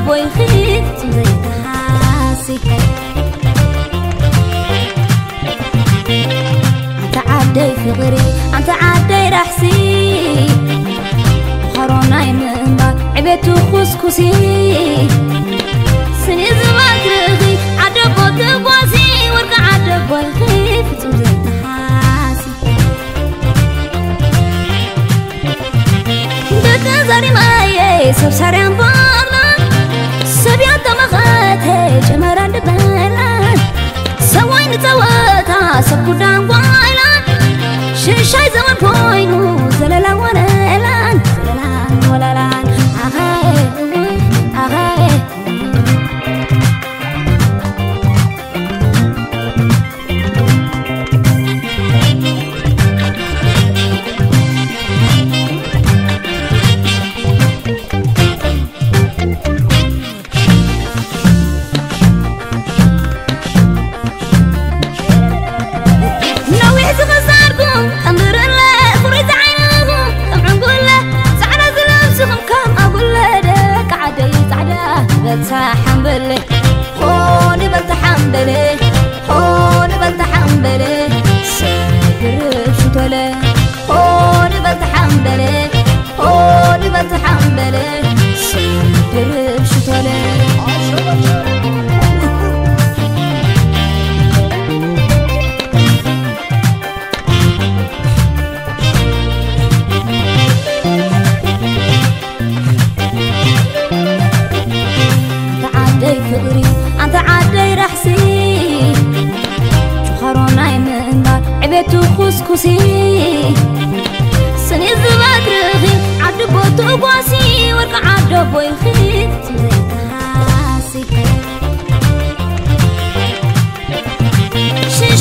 بوي خير زي تحاسي أنت عدي فقري أنت عدي رحسي خرونا يمنبا عبيتو خسكسي سني زبات رغي عدبو تقواسي ورقا عدبو الخير زي تحاسي بتنزاري مايي سبساريان بارنا سبيان تمغاتي جمران دبالان سوين تواتا سبقودان وايلان شاي زمان بوينو زلالان ولالان زلالان ولالان أغاي أغاي حنبله هون بلتحنبله هون بلتحنبله سكر شتله هون بلتحنبله هون بلتحنبله سكر شتله أنت عدي رحسي شخرونا يمنبا عبيتو خسكسي سني زبات رغي عدبو تقواسي ورقا عدبو الخير زي تحاسي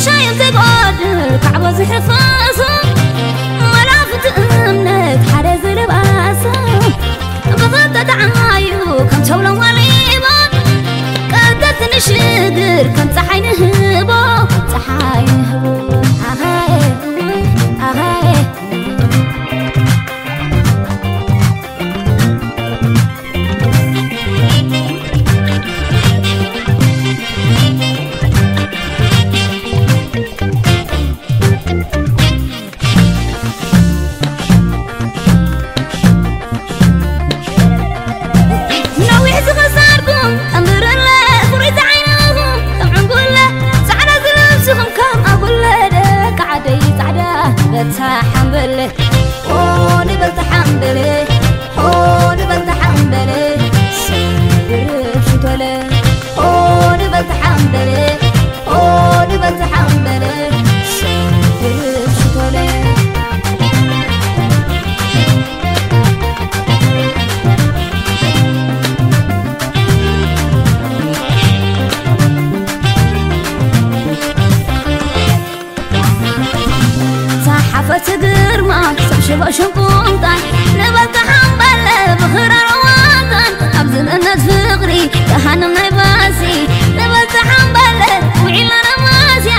شاي تقعد كعبو زحر فاسو مرافت امنك حرز لباسو بغضة دعايو كم تولو وليبا نشدر كم صحي نهبو صحي نهبو أغاي أغاي بلتحنبله هون بلتحنبله هون بلتحنبله سكر شتله هون بلتحنبله هون بلتحنبله سكر شتله فتقر ما سبشبا شنقومتان نبلت حنبله بخير رواتان أبزن الناس فقري كهانم نيباسي نبلت حنبله وعيلا نماسي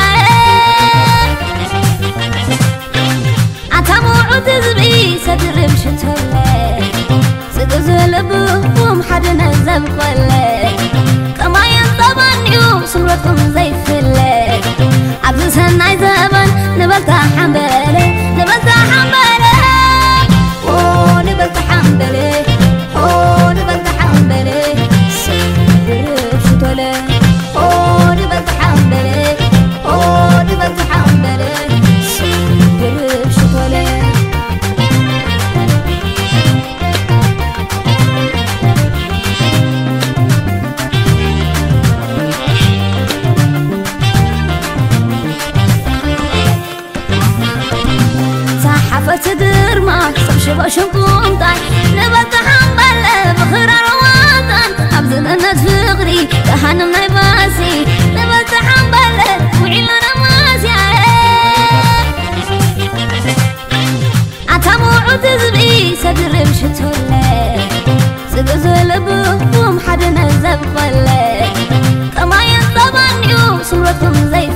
عتامو عتزبي سدرب شتله سدزل بهم حد نزب قله كما ينطبنيو سمرتكم زي فله عبد سناي زبن نبلت حنبله نبلت حنبله هون نبلت حنبله هون نبلت حنبله سكر شتله هون نبلت حنبله هون نبلت حنبله سكر شتله فتقر ما سبشبا شنقومتان نبلت حنبله بخير رواتان أبزن الناس فقري كهانم نيباسي نبلت حنبله وعيلا نماسي عتامو عتزبي سدرب شتله سدزل بهم حد نزب قله كما ينطبنيو سمرتكم زي